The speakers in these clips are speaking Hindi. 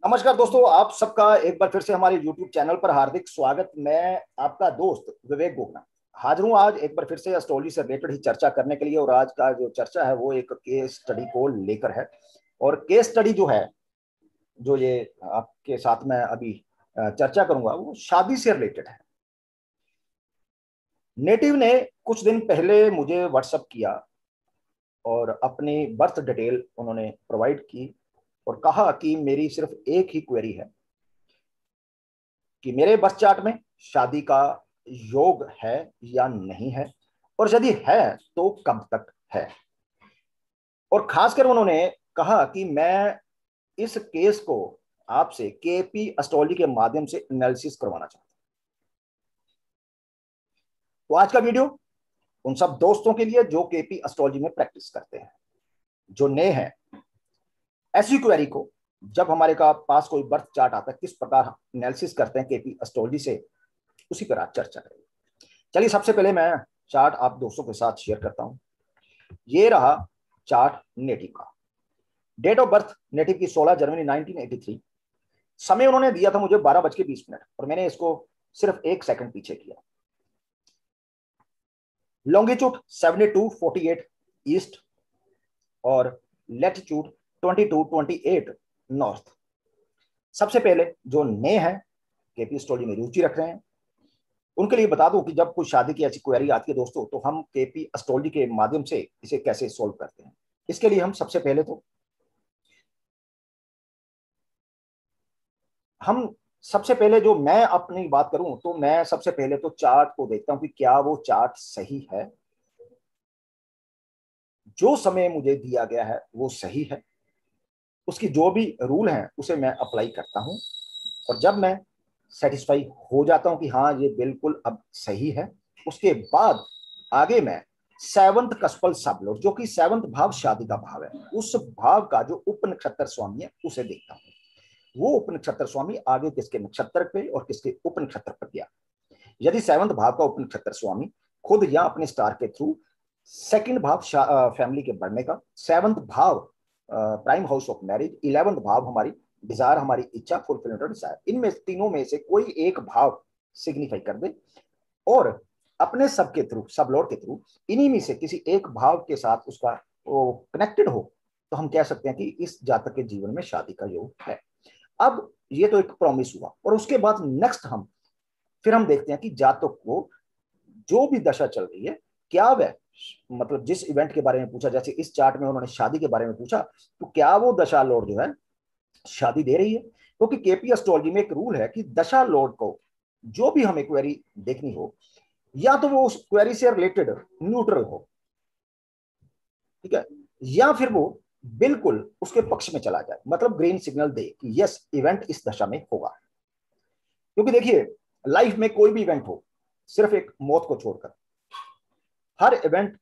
नमस्कार दोस्तों, आप सबका एक बार फिर से हमारे YouTube चैनल पर हार्दिक स्वागत। मैं आपका दोस्त विवेक गोगना हाजिर हूँ आज एक बार फिर से एस्ट्रोलॉजी से रिलेटेड ही चर्चा करने के लिए। और आज का जो चर्चा है वो एक केस स्टडी को लेकर है। और केस स्टडी जो है, जो ये आपके साथ में अभी चर्चा करूंगा, वो शादी से रिलेटेड है। नेटिव ने कुछ दिन पहले मुझे व्हाट्सअप किया और अपनी बर्थ डिटेल उन्होंने प्रोवाइड की और कहा कि मेरी सिर्फ एक ही क्वेरी है कि मेरे बर्थ चार्ट में शादी का योग है या नहीं है, और यदि है तो कब तक है। और खासकर उन्होंने कहा कि मैं इस केस को आपसे केपी एस्ट्रोलॉजी के माध्यम से एनालिसिस करवाना चाहता हूं। तो आज का वीडियो उन सब दोस्तों के लिए जो केपी एस्ट्रोलॉजी में प्रैक्टिस करते हैं, जो नए हैं। ऐसी क्वेरी को जब हमारे का पास कोई बर्थ चार्ट आता है, किस प्रकार एनालिसिस करते हैं केपी एस्ट्रोलॉजी से, उसी पर आज चर्चा करेंगे। चलिए, सबसे पहले मैं चार्ट आप दोस्तों के साथ शेयर करता हूं। ये रहा चार्ट नेटिव का। डेट ऑफ बर्थ नेटिव की 16 जनवरी 1983। समय उन्होंने दिया था मुझे 12:20 और मैंने इसको सिर्फ 1 सेकंड पीछे किया। लॉन्गिट्यूड 7248 ईस्ट और लैटिट्यूड 2228 नॉर्थ। सबसे पहले जो नए हैं, केपी एस्ट्रोलॉजी में रुचि रख रहे हैं, उनके लिए बता दूं कि जब कोई शादी की ऐसी क्वेरी आती है दोस्तों, तो हम केपी एस्ट्रोलॉजी के माध्यम से इसे कैसे सॉल्व करते हैं। इसके लिए हम सबसे पहले तो जो मैं अपनी बात करूं, तो मैं सबसे पहले तो चार्ट को देखता हूं कि क्या वो चार्ट सही है, जो समय मुझे दिया गया है वो सही है, उसकी जो भी रूल है उसे मैं अप्लाई करता हूं। और जब मैं सेटिस्फाई हो जाता हूं कि हाँ ये बिल्कुल अब सही है, उसके बाद आगे मैं सेवंथ कस्पल सबलोड, जो कि सेवंथ भाव शादी का भाव है, उस भाव का जो उप नक्षत्र स्वामी है उसे देखता हूं। वो उप नक्षत्र स्वामी आगे किसके नक्षत्र पे और किसके उप नक्षत्र पर गया। यदि सेवंथ भाव का उप नक्षत्र स्वामी खुद या अपने स्टार के थ्रू सेकंड भाव फैमिली के बढ़ने का, सेवंथ भाव prime house of marriage, 11th भाव हमारी डिजायर, हमारी इच्छा, फुलफिलमेंट और डिजायर, इनमें तीनों में से कोई एक भाव सिग्निफाई कर दे और अपने सब के थ्रू, सब लॉर्ड के थ्रू इन्हीं में से किसी एक भाव के साथ उसका वो कनेक्टेड हो, तो हम कह सकते हैं कि इस जातक के जीवन में शादी का योग है। अब ये तो एक प्रॉमिस हुआ, और उसके बाद नेक्स्ट फिर हम देखते हैं कि जातक को जो भी दशा चल रही है, क्या वह, मतलब जिस इवेंट के बारे में पूछा, जैसे इस चार्ट में उन्होंने शादी के बारे में पूछा, तो क्या वो दशा लॉर्ड जो है शादी दे रही है। क्योंकि केपी एस्ट्रोलॉजी में एक रूल है कि दशा लॉर्ड को जो भी हमें क्वेरी देखनी हो, या तो वो उस क्वेरी से रिलेटेड न्यूट्रल हो, ठीक है, या फिर वो बिल्कुल उसके पक्ष में चला जाए, मतलब ग्रीन सिग्नल दे कि यस इवेंट इस दशा में होगा। क्योंकि देखिए, लाइफ में कोई भी इवेंट हो, सिर्फ एक मौत को छोड़कर हर इवेंट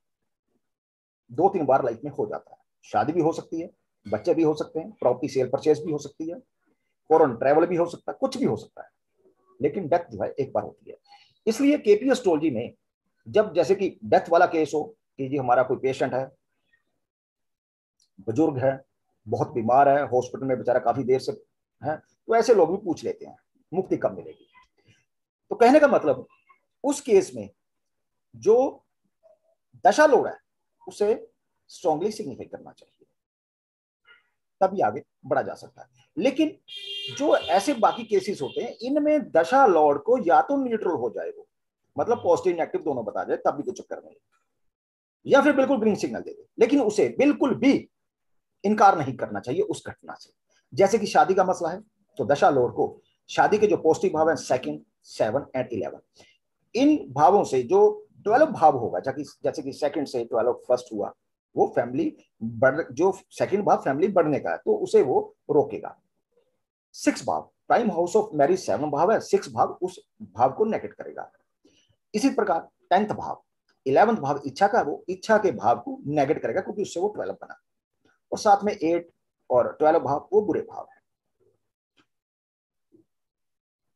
2-3 बार लाइफ में हो जाता है। शादी भी हो सकती है, बच्चे भी हो सकते हैं, प्रॉपर्टी सेल परचेज भी हो सकती है, फॉरेन ट्रैवल भी हो सकता है, कुछ भी हो सकता है, लेकिन डेथ जो है एक बार होती है। इसलिए केपी एस्ट्रोलॉजी में जब जैसे कि डेथ वाला केस हो कि जी हमारा कोई पेशेंट है, बुजुर्ग है, बहुत बीमार है, हॉस्पिटल में बेचारा काफी देर से है, तो ऐसे लोग भी पूछ लेते हैं मुक्ति कब मिलेगी। तो कहने का मतलब, उस केस में जो दशा लोड है उसे स्ट्रांगली सिग्निफाई करना चाहिए, तभी आगे बढ़ा जा सकता है। लेकिन जो ऐसे बाकी केसेस होते हैं, इनमें दशा लॉर्ड को या तो न्यूट्रल हो जाए, वो मतलब पॉजिटिव नेगेटिव दोनों बता जाए, तब भी कोई चक्कर नहीं, या फिर बिल्कुल ग्रीन सिग्नल दे दे, लेकिन उसे बिल्कुल भी इनकार नहीं करना चाहिए उस घटना से। जैसे कि शादी का मसला है, तो दशा लॉर्ड को शादी के जो पॉजिटिव भाव है 2nd, 7 एंड 11, इन भावों से जो 12 भाव होगा, जैसे कि 2nd से 12 फर्स्ट हुआ, वो फैमिली बढ़, जो 2nd भाव फैमिली बढ़ने का है, तो उसे वो रोकेगा। 6 भाव प्राइम हाउस ऑफ मैरिज 7 भाव है, 6 भाव उस भाव को नेगेट करेगा। इसी प्रकार 10th भाव, 11th भाव इच्छा का, वो इच्छा के भाव को नेगेट करेगा, क्योंकि उससे वो 12 बना। और साथ में 8 और 12 भाव वो बुरे भाव है।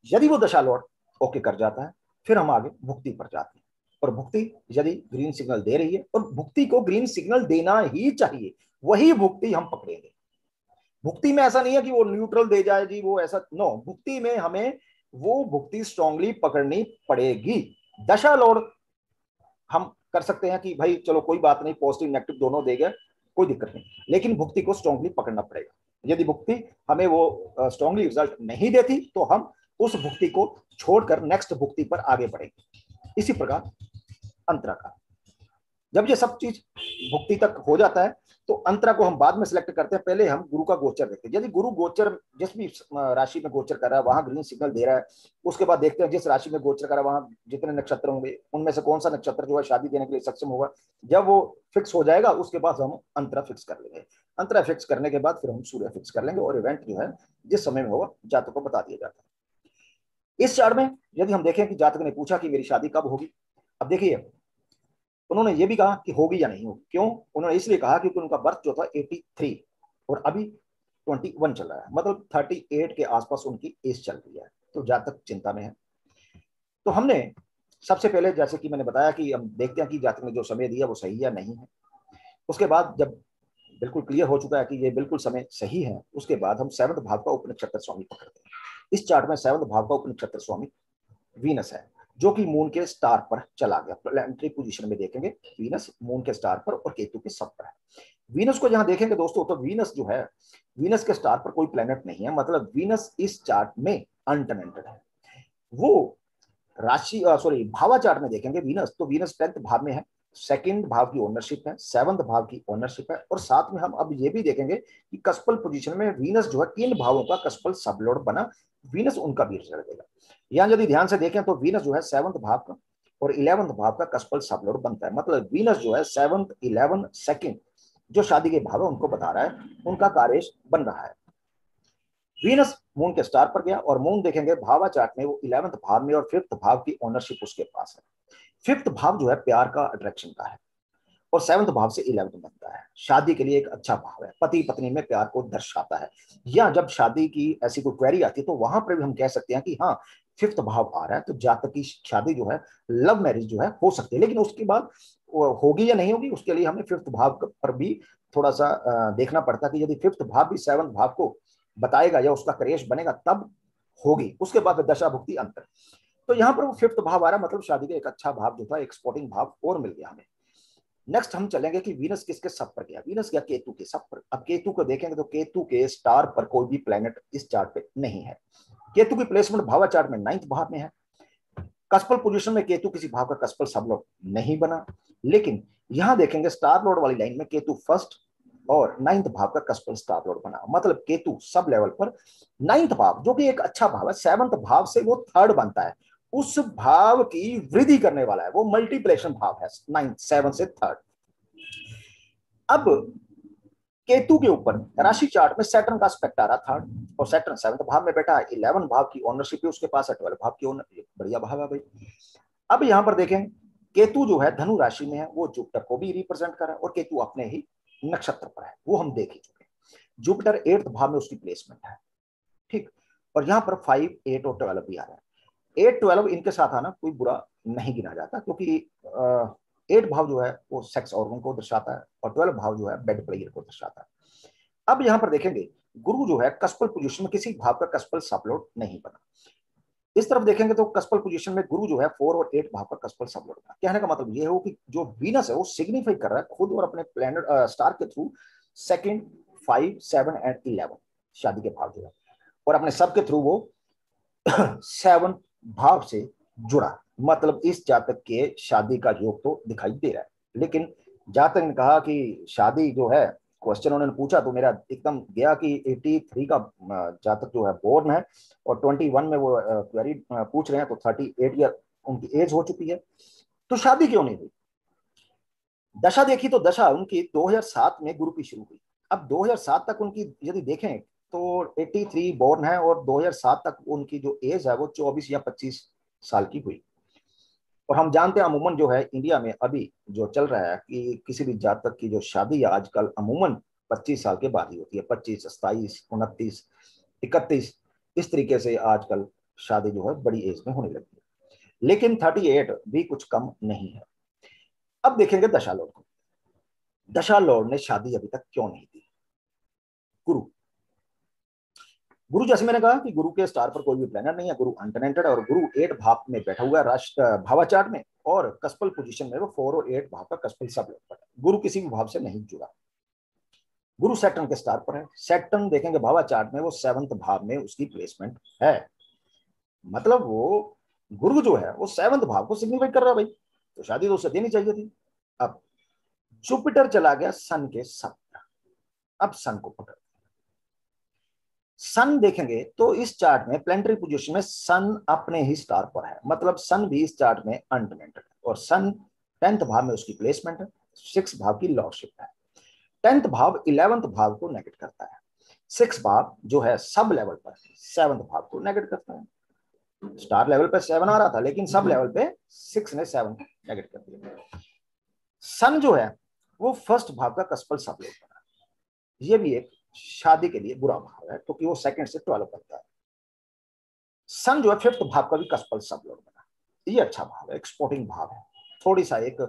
यदि वो दशा लॉर्ड ओके कर जाता है, फिर हम आगे भुक्ति पर जाते हैं। और भुक्ति यदि ग्रीन सिग्नल दे रही है, और भुक्ति को ग्रीन सिग्नल देना ही चाहिए, वही भुक्ति हम पकड़ेंगे। भुक्ति में ऐसा नहीं है कि वो न्यूट्रल दे जाए जी, वो ऐसा नो, भुक्ति में हमें वो भुक्ति स्ट्रांगली पकड़नी पड़ेगी। दशा लॉर्ड हम कर सकते हैं कि भाई चलो कोई बात नहीं, पॉजिटिव नेगेटिव दोनों देगा, कोई दिक्कत नहीं, लेकिन भुक्ति को स्ट्रांगली पकड़ना पड़ेगा। यदि भुक्ति हमें वो स्ट्रांगली रिजल्ट नहीं देती तो हम उस भुक्ति को छोड़कर नेक्स्ट भुक्ति पर आगे बढ़ेंगे। इसी प्रकार अंतरा का, जब ये सब चीज भुक्ति तक हो जाता है तो अंतरा को हम बाद में सिलेक्ट करते हैं, पहले हम गुरु का गोचर देखते हैं। यदि गुरु गोचर जिस भी राशि में गोचर कर रहा है वहां ग्रीन सिग्नल दे रहा है, उसके बाद देखते हैं जिस राशि में गोचर कर रहा है वहां जितने नक्षत्र होंगे उनमें से कौन सा नक्षत्र जो है शादी देने के लिए सक्षम होगा। जब वो फिक्स हो जाएगा उसके बाद हम अंतरा फिक्स कर लेंगे। अंतरा फिक्स करने के बाद फिर हम सूर्य फिक्स कर लेंगे और इवेंट जो है जिस समय में होगा जातक को बता दिया जाता है। इस चार्ट में यदि हम देखें कि जातक ने पूछा कि मेरी शादी कब होगी, अब देखिए उन्होंने ये भी कहा कि होगी या नहीं होगी। क्यों? उन्होंने इसलिए कहा क्योंकि उनका बर्थ जो था 83 और अभी 21 चल रहा है, मतलब 38 के आसपास उनकी एज चल रही है, तो जातक चिंता में है। तो हमने सबसे पहले जैसे कि मैंने बताया कि हम देखते हैं कि जातक ने जो समय दिया वो सही या नहीं है। उसके बाद जब बिल्कुल क्लियर हो चुका है कि ये बिल्कुल समय सही है, उसके बाद हम 7वें भाव का उपनक्षत्र स्वामी पकड़ते हैं। इस चार्ट में 7वें भाव का उपनक्षत्र स्वामी वीनस है, जो कि मून के स्टार पर चला गया। प्लैनेटरी पोजीशन में देखेंगे वीनस मून के स्टार पर और केतु के सब पर है। वीनस को जहां देखेंगे दोस्तों तो वीनस जो है, वीनस के स्टार पर कोई प्लैनेट नहीं है, मतलब वीनस इस चार्ट में अनटेनेंटेड है। वो राशि सॉरी भावा चार्ट में देखेंगे वीनस तो वीनस 10th भाव में है, सेकंड भाव की ओनरशिप है, 7वें भाव की ओनरशिप है, और साथ में हम अब ये भी देखेंगे कि कस्पल पोजीशन में वीनस जो है 3 भावों का कस्पल सबलॉर्ड बना, वीनस उनका भी रिजल्ट देगा। यहाँ यदि ध्यान से देखें तो वीनस जो है 7वें भाव का और 11वें भाव का कस्पल सबलॉर्ड बनता है, मतलब वीनस जो है 7th 11 2nd जो शादी के भाव है उनको बता रहा है, उनका कार्य बन रहा है। वीनस मून के स्टार पर गया और मून देखेंगे भावा चार्ट में वो 11th भाव में और 5th भाव की ओनरशिप उसके पास है। 5th भाव जो है प्यार का अट्रैक्शन का है और 7वें भाव से 11th बनता है, शादी के लिए एक अच्छा भाव है, पति पत्नी में प्यार को दर्शाता है। या जब शादी की ऐसी कोई क्वेरी आती है तो वहां पर भी हम कह सकते हैं कि हाँ 5th भाव आ रहा है तो जातक की शादी जो है लव मैरिज जो है हो सकती है, लेकिन उसके बाद होगी या नहीं होगी उसके लिए हमें 5th भाव पर भी थोड़ा सा देखना पड़ता है कि यदि 5th भाव भी 7th भाव को बताएगा या उसका क्रेश बनेगा तब होगी, उसके बाद दशा भुक्ति अंतर। तो यहाँ पर वो 5th भाव आ रहा, मतलब शादी का एक अच्छा भाव जो था एक स्पोर्टिंग भाव और मिल गया हमें। नेक्स्ट हम चलेंगे कि वीनस किसके सब पर गया, वीनस गया केतु के सब पर। अब केतु को देखेंगे तो केतु के स्टार पर कोई भी प्लेनेट इस चार्ट पे नहीं है। केतु की प्लेसमेंट भावा चार्ट में 9th भाव में है। कस्पल पोजीशन में केतु किसी भाव का कस्पल सब लॉर्ड नहीं बना, लेकिन यहां देखेंगे स्टार लॉर्ड वाली लाइन में केतु फर्स्ट और 9th भाव का कस्पल स्टार लॉर्ड बना, मतलब केतु सब लेवल पर 9th भाव जो कि एक अच्छा भाव है, 7th भाव से वो 3rd बनता है, उस भाव की वृद्धि करने वाला है, वो मल्टीप्लेशन भाव है 9th 7 से 3rd। अब केतु के ऊपर राशि चार्ट में सैटर्न का एस्पेक्ट आ रहा 3rd और सैटर्न 7th भाव में बैठा है, 11 भाव की ओनरशिप है उसके पास है, 12 भाव की ओनर, बढ़िया भाव है भाई। अब यहां पर देखें केतु जो है धनु राशि में है, वो जुपिटर को भी रिप्रेजेंट कर रहा है और केतु अपने ही नक्षत्र पर है, वो हम देख ही चुके। जुपिटर 8th भाव में उसकी प्लेसमेंट है, ठीक। और यहाँ पर 5 8 और 12 भी आ रहा है। 8 12 इनके साथ आना कोई बुरा नहीं गिना जाता, क्योंकि 8 भाव जो है वो सेक्स ऑर्गन को दर्शाता है और 12 भाव जो है बेड प्लेयर को दर्शाता है। अब यहाँ पर देखेंगे गुरु जो है कस्पल पोजीशन में किसी भाव का कस्पल सबलॉर्ड नहीं बना। इस तरफ देखेंगे तो कस्पल पोजीशन में गुरु जो है 4 और 8 भाव का कस्पल सबलॉर्ड बना। कहने का मतलब ये हो कि जो वीनस है वो सिग्निफाई कर रहा है खुद और अपने प्लैनेट स्टार के थ्रू 2nd 5 7 एंड 11 शादी के भाव जो है, और अपने सब के थ्रू वो 7 भाव से जुड़ा, मतलब इस जातक के शादी का योग तो दिखाई दे रहा है। लेकिन जातक ने कहा कि शादी जो है, क्वेश्चन उन्होंने पूछा तो मेरा एकदम गया कि 83 का जातक जो है बोर्न है और 21 में वो क्वेरी पूछ रहे हैं, तो 38 ईयर उनकी एज हो चुकी है, तो शादी क्यों नहीं हुई। दशा देखी तो दशा उनकी 2007 में गुरु की शुरू हुई। अब 2007 तक उनकी यदि देखें तो 83 बोर्न है और 2007 तक उनकी जो एज है वो 24 या 25 साल की हुई। और हम जानते हैं अमूमन जो है इंडिया में अभी जो चल रहा है कि किसी भी जातक की जो शादी है आजकल अमूमन 25 साल के बाद ही होती है, 25 27 29 31 इस तरीके से आजकल शादी जो है बड़ी एज में होने लगी है, लेकिन 38 भी कुछ कम नहीं है। अब देखेंगे दशा लॉर्ड को, दशा लॉर्ड ने शादी अभी तक क्यों नहीं दी। गुरु गुरु, जैसे मैंने कहा कि गुरु के स्टार पर कोई भी प्लैनेट नहीं है, गुरु अनटेनेंटेड, और गुरु 8 भाव में बैठा हुआ है राष्ट्र भावा चार्ट में, और कस्पल पोजीशन में वो 4 और 8 भाव का कस्पल सब पर है। गुरु किसी भी भाव से नहीं जुड़ा। गुरु सैटर्न के स्टार पर है। सैटर्न देखेंगे भावा चार्ट में वो 7th भाव में उसकी प्लेसमेंट है, मतलब वो गुरु जो है वो 7th भाव को सिग्निफाई कर रहा है भाई, तो शादी तो उसे देनी चाहिए थी। अब जुपिटर चला गया सन के सब, अब सन को पकड़, सन देखेंगे तो इस चार्ट में प्लैनेटरी पोजीशन में सन अपने ही स्टार पर है, मतलब सन भी इस चार्ट में अनटेनेंटेड है, और सन 10th भाव में उसकी प्लेसमेंट है, 6 भाव की लॉर्डशिप है। 10th भाव 11th भाव को नेगेट करता है, 6 भाव जो है सब लेवल पर 7th भाव को नेगेट करता है। स्टार लेवल पे 7 आ रहा था, लेकिन सब लेवल पे 6 ने 7 नेगेट कर दिया। सन जो है वो 1st भाव का कस्पल सब लोड बना, ये भी एक शादी के लिए बुरा भाव है क्योंकि वो 2nd से 12 बनता है। सन जो है 5th भाव का भी कस्पल सब लोड बना, ये अच्छा भाव है, एक्सपोर्टिंग भाव है, थोड़ी सा एक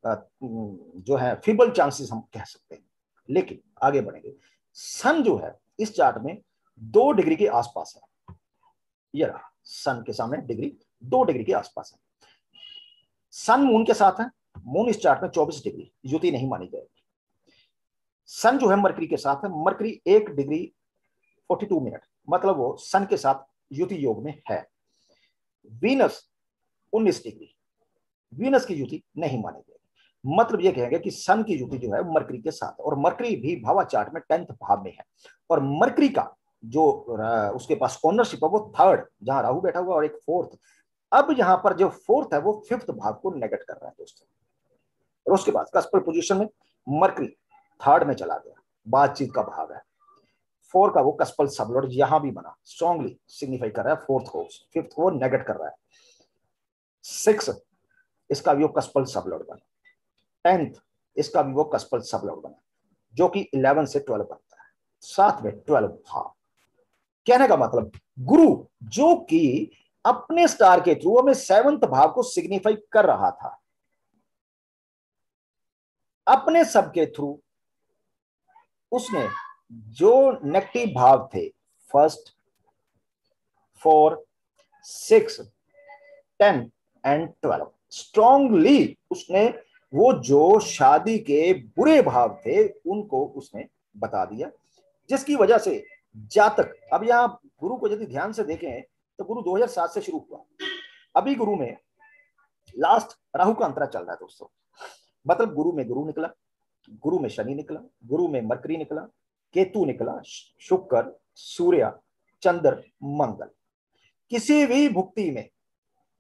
जो है फीबल चांसेस हम कह सकते हैं, लेकिन आगे बढ़ेंगे। सन जो है इस चार्ट में 2 डिग्री के आसपास है, ये रहा सन के सामने डिग्री 2 डिग्री के आसपास है। सन मून के साथ है, मून इस चार्ट में 24 डिग्री, युति नहीं मानी जाएगी। सन जो है मरकरी के साथ है, मरकरी 1 डिग्री 42 मिनट, मतलब वो सन के साथ युति योग में है। वीनस 19 डिग्री, वीनस की युति नहीं मानी जाएगी, मतलब ये कहेंगे कि सन की युति जो है मरकरी के साथ, और मरकरी भी भावा चार्ट में 10th भाव में है, और मरकरी का जो उसके पास ओनरशिप है वो 3rd, जहां राहु बैठा हुआ, और एक 4th। अब यहां पर जो 4th है वो 5th भाव को नेगेट कर रहा है दोस्तों, और उसके बाद कस्पल पोजीशन में मरकरी 3rd में चला गया, बातचीत का भाव है। 4 का वो कस्पल सबलॉर्ड यहां भी बना, स्ट्रांगली सिग्निफाई कर रहा है 4th को, 5th को नेगेट कर रहा है। 6 इसका भी वो कस्पल सबलॉर्ड बना, 10th इसका भी वो कस्पल सबलॉर्ड बना, जो कि 11 से 12 बनता है, साथ में 12 भाव। कहने का मतलब गुरु जो कि अपने स्टार के थ्रू हमें 7th भाव को सिग्निफाई कर रहा था, अपने सब के थ्रू उसने जो नेगेटिव भाव थे 1st, 4, 6, 10 एंड 12, स्ट्रांगली उसने वो जो शादी के बुरे भाव थे उनको उसने बता दिया, जिसकी वजह से जातक, अब यहां गुरु को यदि ध्यान से देखें तो गुरु 2007 से शुरू हुआ, अभी गुरु में लास्ट राहु का अंतरा चल रहा है दोस्तों, मतलब गुरु में गुरु निकला, गुरु में शनि निकला, गुरु में मरकरी निकला, केतु निकला, शुक्र, सूर्य, चंद्र, मंगल। किसी भी भुक्ति में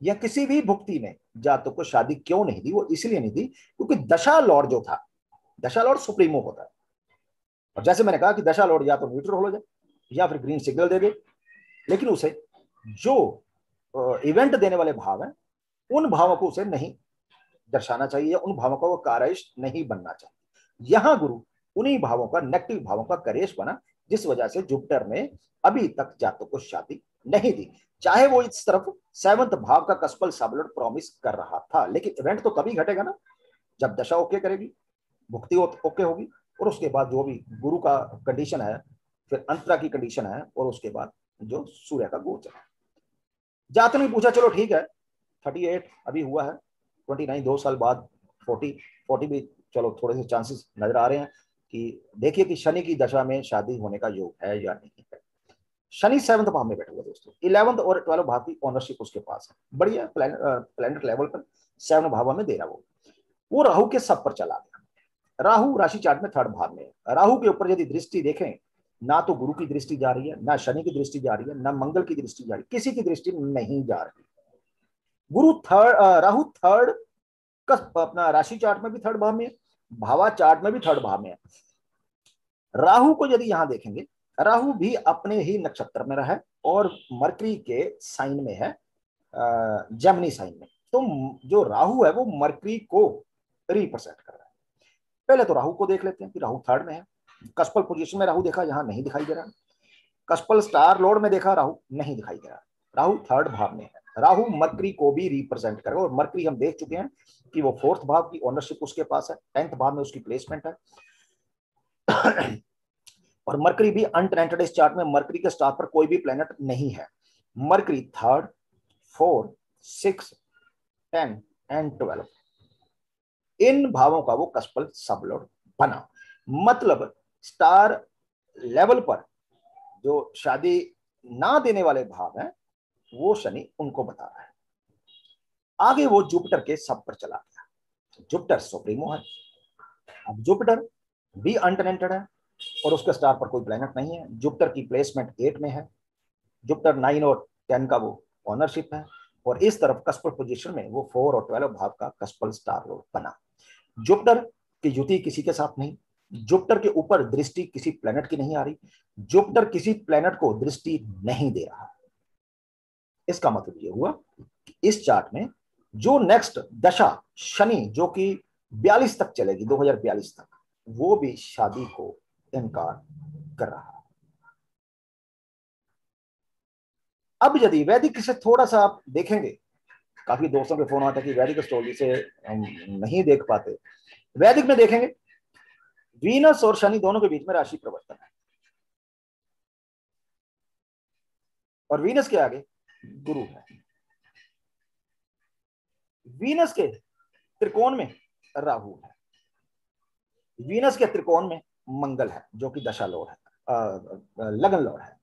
या किसी भी भुक्ति में जातक को शादी क्यों नहीं दी, वो इसलिए नहीं दी क्योंकि दशा लॉर्ड जो था, दशा लॉर्ड सुप्रीमो होता है, और जैसे मैंने कहा कि दशा लॉर्ड या तो न्यूट्रल हो जाए या फिर ग्रीन सिग्नल दे दे, लेकिन उसे जो इवेंट देने वाले भाव हैं उन भावों को उसे नहीं दर्शाना चाहिए, उन भावों का वो कारयश नहीं बनना चाहिए। यहां गुरु उन्हीं भावों का, नेगेटिव भावों का करेश बना, जिस वजह से जुपिटर ने अभी तक जातक को शादी नहीं दी, चाहे वो इस तरफ 7th भाव का कस्पल सबलॉर्ड प्रॉमिस कर रहा था, लेकिन इवेंट तो तभी घटेगा ना जब दशा ओके करेगी, भुक्ति ओके होगी, और उसके बाद जो भी गुरु का कंडीशन है, फिर अंतरा की कंडीशन है, और उसके बाद जो सूर्य का गोचर है। जातक ने पूछा चलो ठीक है 38 अभी हुआ है, 29 2 साल बाद 40 भी चलो थोड़े से चांसेस नजर आ रहे हैं कि देखिए कि शनि की दशा में शादी होने का योग है या नहीं है। शनि 7th भाव में बैठा हुआ दोस्तों, 11th और 12 भाव की ओनरशिप उसके पास है, बढ़िया प्लैनेट लेवल पर 7 भाव में दे रहा वो राहु के सब पर चला गया। राहु राशि चार्ट में 3rd भाव में है, राहु के ऊपर यदि दृष्टि देखें, ना तो गुरु की दृष्टि जा रही है, ना शनि की दृष्टि जा रही है, ना मंगल की दृष्टि जा रही है, किसी की दृष्टि नहीं जा रही। गुरु राहु 3rd अपना राशि चार्ट में भी 3rd भाव में है, भावा चार्ट में भी 3rd भाव में है। राहु को यदि यहां देखेंगे, राहु भी अपने ही नक्षत्र में रहा और मरकरी के साइन में है, जेमिनी साइन में, तो जो राहु है वो मरकरी को रिप्रेजेंट कर रहा है। पहले तो राहु को देख लेते हैं कि राहु 3rd में है, कस्पल पोजीशन में राहु देखा, यहां नहीं दिखाई दे रहा, कस्पल स्टार लॉर्ड में देखा राहु नहीं दिखाई दे रहा, राहु 3rd भाव में है, राहु मरकरी को भी रिप्रेजेंट करेगा, और मरकरी हम देख चुके हैं कि वो 4th भाव की ओनरशिप उसके पास है, 10th भाव में उसकी प्लेसमेंट है। और मरकरी भी अनटेनेंटेड, इस चार्ट में मरकरी के स्टार पर कोई भी प्लेनेट नहीं है। Mercury 3rd, 4th, 6th, 10 and 12, इन भावों का वो कस्पल सबलॉर्ड बना। मतलब स्टार लेवल पर जो शादी ना देने वाले भाव हैं वो शनि उनको बता रहा है। आगे वो जुपिटर के सब पर चला गया। जुपिटर सुप्रीमो है। अब जुपिटर भी अनटेनेंटेड है और उसके स्टार पर कोई प्लेनेट नहीं है। जुपिटर की प्लेसमेंट 8 में है। जुपिटर 9 और 10 का वो ऑनरशिप है और इस तरफ कस्पल पोजीशन में वो 4 और 12 भाव का कस्पल स्टार लॉर्ड बना। जुपिटर की युति किसी के साथ नहीं। जुपिटर के ऊपर दृष्टि किसी प्लेनेट की नहीं आ रही। जुपिटर किसी प्लेनेट को दृष्टि नहीं दे रहा। इसका मतलब ये हुआ कि इस चार्ट में जो नेक्स्ट दशा शनि जो कि 42 तक चलेगी, 2042 तक, वो भी शादी को इनकार कर रहा है। अब यदि वैदिक से थोड़ा सा आप देखेंगे, काफी दोस्तों के फोन आते हैं कि वैदिक एस्ट्रोलॉजी से हम नहीं देख पाते। वैदिक में देखेंगे वीनस और शनि दोनों के बीच में राशि परिवर्तन है और वीनस के आगे गुरु है। वीनस के त्रिकोण में राहु है। वीनस के त्रिकोण में मंगल है जो कि दशा लॉर्ड है, लगन लॉर्ड है।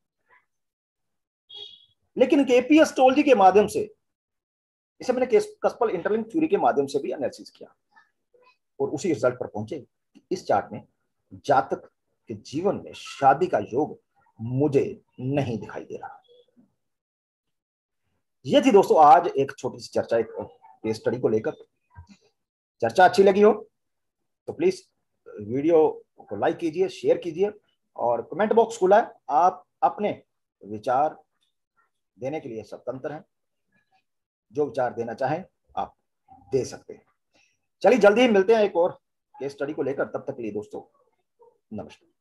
लेकिन केपी एस्ट्रोलॉजी के माध्यम से, इसे मैंने कस्पल इंटरलिंक थ्योरी के माध्यम से भी एनालिसिस किया और उसी रिजल्ट पर पहुंचे। इस चार्ट में जातक के जीवन में शादी का योग मुझे नहीं दिखाई दे रहा। ये थी दोस्तों आज एक छोटी सी चर्चा, एक केस स्टडी को लेकर। चर्चा अच्छी लगी हो तो प्लीज वीडियो को लाइक कीजिए, शेयर कीजिए और कमेंट बॉक्स खुला है, आप अपने विचार देने के लिए स्वतंत्र हैं। जो विचार देना चाहें आप दे सकते हैं। चलिए जल्दी ही मिलते हैं एक और केस स्टडी को लेकर। तब तक के लिए दोस्तों नमस्कार।